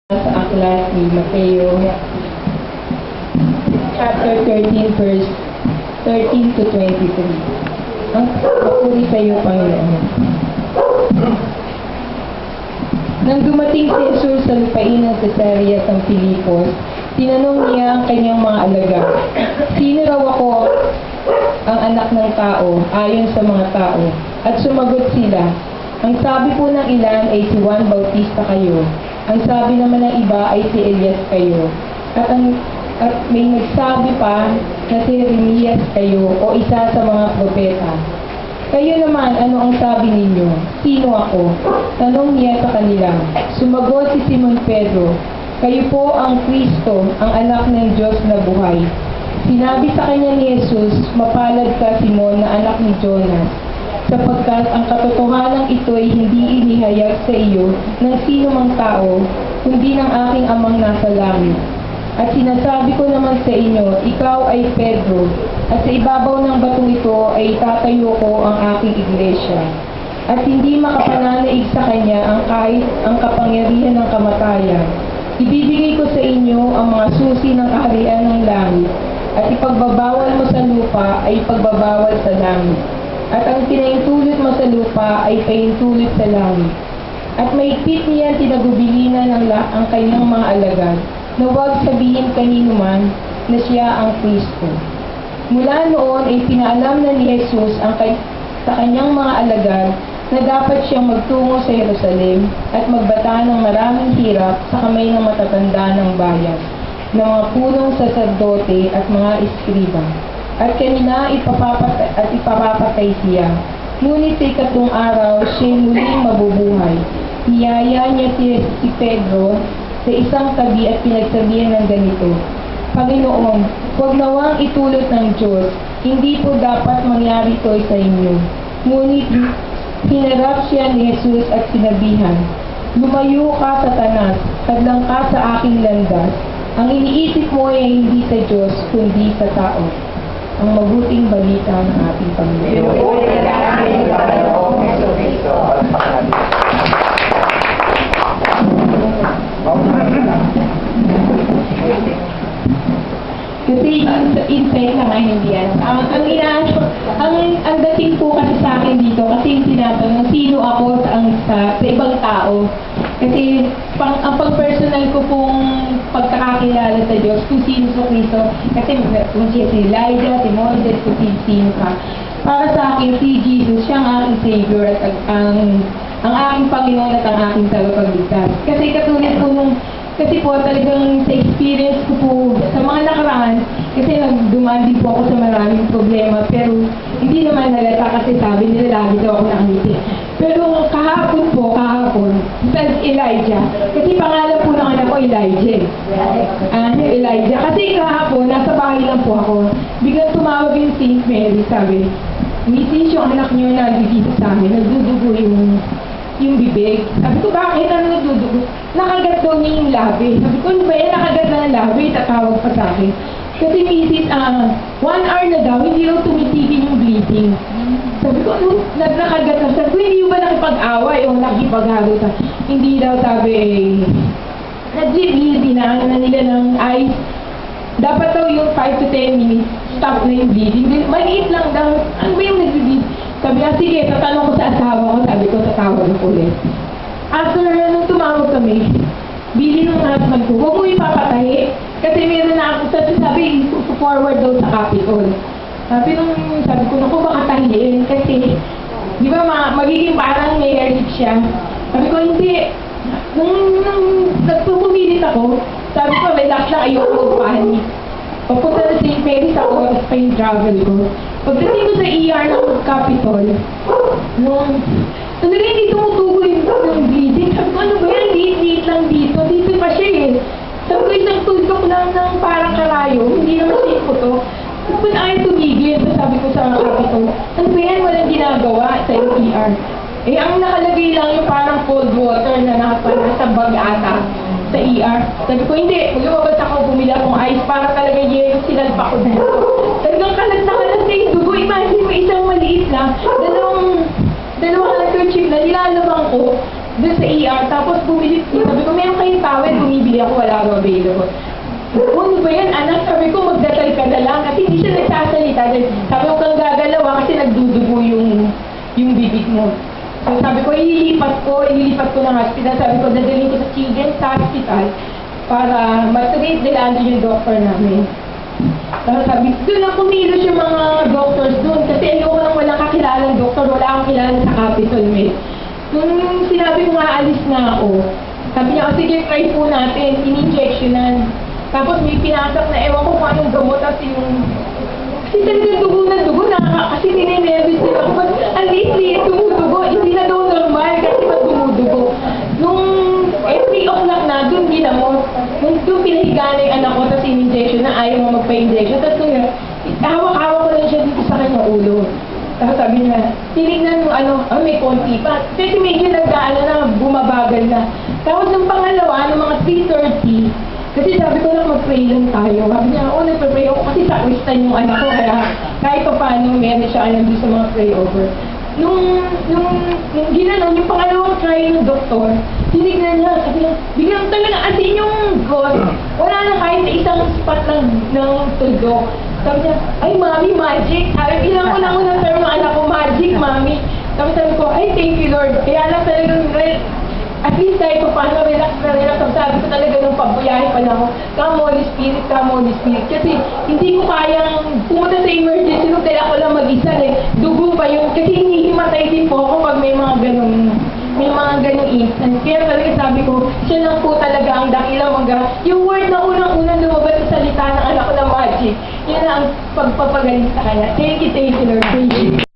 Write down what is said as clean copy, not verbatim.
Sa aklat ni Mateo, chapter 13, verse 13 to 23. Ang papuri sa iyo, Panginoon. Nang dumating si Jesus sa lupain ng Cesarea ng Pilipos, tinanong niya ang kanyang mga alagad, "Sino raw ako ang anak ng tao ayon sa mga tao?" At sumagot sila, "Ang sabi po ng ilan ay si Juan Bautista kayo. Ang sabi naman ng iba ay si Elias kayo. At may nagsabi pa na si Jeremias kayo o isa sa mga propeta. Kayo naman, ano ang sabi ninyo? Sino ako?" Tanong niya sa kanila. Sumagot si Simon Pedro, "Kayo po ang Kristo, ang anak ng Diyos na buhay." Sinabi sa kanya ni Jesus, "Mapalad ka, Simon, na anak ni Jonas, sapagkat ang katotohanan ito ay hindi inihayag sa iyo ng sino mang tao, kundi ng aking amang nasa langit. At sinasabi ko naman sa inyo, ikaw ay Pedro, at sa ibabaw ng batong ito ay tatayo ko ang aking iglesia. At hindi makapananaig sa kanya ang kahit ang kapangyarihan ng kamatayan. Ibibigay ko sa inyo ang mga susi ng kaharian ng langit, at ipagbabawal mo sa lupa ay ipagbabawal sa langit. At ang pinaintulot mo sa lupa ay paintulot sa langit." At mahigpit niya tinagubilinan ang kanyang mga alagad, na huwag sabihin kanino man na siya ang Kristo. Mula noon ay pinaalam na ni Jesus sa kanyang mga alagad na dapat siyang magtungo sa Jerusalem at magbata ng maraming hirap sa kamay ng matatanda ng bayan, ng mga punong saserdote at mga eskriba. At kanina ipapapatay siya. Ngunit sa ikatlong araw, siya muling mabubuhay. Niyaya niya si Pedro sa isang tabi at pinagsabihan ng ganito, "Panginoon, huwag nawang itulot ng Diyos, hindi po dapat mangyari ito sa inyo." Ngunit hinarap siya ni Jesus at sinabihan, "Lumayo ka, Satanas, hadlang ka sa aking landas. Ang iniisip mo ay hindi sa Diyos, kundi sa tao." Ang mabuting balita ng ating Panginoon. Kasi insight lang ay hindi yan. Ang dating po kasi sa akin dito, kasi yung tinatanong, sino ako sa ibang tao. Kasi ang pag-personal ko pong pagkakakilala sa Diyos, kung sino sa Kristo, kasi kung siya si Elijah, si Moses, kung sino ka. Para sa akin, si Jesus, siya ang aking Savior at ang aking Panginoon at ang aking tagapagligtas. Kasi katulad po kasi po talagang sa experience ko po sa mga nakaraan, kasi dumaan din po ako sa maraming problema, pero hindi naman halata kasi sabi nila lagi daw ako nakangiti. Pero kahapon, sa Elijah, kasi pangalan po ng anak ko Elijah. Elijah. Kasi kahapon, nasa bahay lang po ako. Biglang tumawag yung Saint Mary, sabi, "Mrs. yung anak niyo na dito sa amin, nagdudugo yung bibig." Sabi ko, "Bakit? Ano nagdudugo?" Nakagat daw niya yung labi. Sabi ko, "Ano ba yan? Nakagat na ng labi." Tatawag pa sa akin. Kasi Mrs., 1 hour na daw, hindi daw tumitigil yung bleeding. Sabi ko, "Ano? Nakagat na." Sabi ko, "Hindi ba nakipag-away o nakipag-hagod?" Hindi daw, sabi nag-bleed, dinaan na nila ng ice. Dapat daw yung 5 to 10 minutes, stop na yung bleeding. Maliit lang daw. Ano ba yung nag-bleed? Sabi niya, "Sige, tatanong ko sa asawa ko." Sabi ko, tatawag ko ulit. After nung tumawag kami, bili ng husband ko, "Huwag mo ipapatahi." Kasi meron na ako, sabi, forward daw sa Capitol. Sabi ko, "Naku, baka tahiin." Kasi, di ba, magiging parang may headache siya. Sabi ko, "Hindi." Nung nagpupumilit ako, sabi ko, "Relax lang, ayoko magpahanik." Papunta na St. Mary's ako, at pa yung travel ko. Pagdating ko sa ER ng Capitol, hindi tumutugo yung bleeding. Sabi ko, "Ano ba yan? Liit lang dito. Dito pa siya eh." Sabi ko, "Isang tuldok lang ng parang karayo. Hindi naman siya ito." Sabi ko, "Ayaw tumigil." Sabi ko sa Capitol, "Ano ba yan? Walang ginagawa sa ER." Ang nakalagay lang yung parang cold water na nasa bag ata sa ER. Sabi ko, "Hindi. Lumabas ako, bumili akong ice para talaga yung sinalpa ko dito." Talagang kalat na kalat na yung dugo. Imagine mo, isang maliit na, dalawang handkerchief na nilalabang ko doon sa ER. Tapos bumili, sabi ko, "Meron kayong tawel, bumibili araw available. Ano ba yan, anak? Sabi ko, magdasal ka na lang. Kasi hindi siya nagsasalita. Sabi ko, kang gagalawa kasi nagdudugo yung bibig mo. So sabi ko, ililipat ko ng hospital. Sabi ko, dadalhin ko sa Children's Hospital para matreat nila yung doctor namin. Tapos sabi, doon na kumilos yung mga doctors doon. Kasi ayoko lang walang kakilalang doktor, wala akong kilala sa Capitol Med. Nung sinabi ko nga, alis na ako. Sabi niya, sige, try po natin, in-injectionan. Tapos may pinasak na, ewan ko kung anong gamot at yung... Kasi talagang dugo na dugo, kasi ninenervous din ako. At lately, tumudugo, hindi na daw normal kasi ba't tumudugo. Nung 3 o'clock na, doon ginamot. Nung doon pinahiga na yung anak ko, tapos in-injection na ayaw mo magpa-injection. Tapos nung hawak-hawak ko lang siya dito sa kanyang ulo. Tapos sabi niya, tinignan mo may konti pa. Kasi medyo na, bumabagal na. Tapos nung pangalawa, nung mga 3:30, kasi sabi ko lang mag-pray lang tayo. Sabi niya, nagpa-pray ako kasi sa Christian yung anak ko. Kaya kahit pa paano, meron siya alam doon sa mga pray over. Nung ginanon, yung pangalawang try ng doktor, tinignan niya, sabi niya, biglang talaga asin yung gauze. Wala na kahit na isang spot ng tuldok. Sabi niya, ay mami, magic. Bilang ko lang unang term ng anak ko, magic, mami. Sabi ko, ay thank you Lord. Kaya lang talagang at least kahit pa paano, relax. Sabi ko talaga nung pagbuyahe pa lang ako, come Holy Spirit. Kasi hindi ko kayang pumunta sa emergency room dahil ako lang mag-isa dugo pa yun. Kasi hinihimatay din po ako pag may mga ganong instance. Kaya talaga sabi ko, siya lang po talaga ang dakilang yung word na unang-unang lumabas sa salita ng anak ko na magic, yun ang pagpapagaling sa kanya. Thank you Lord. Thank you.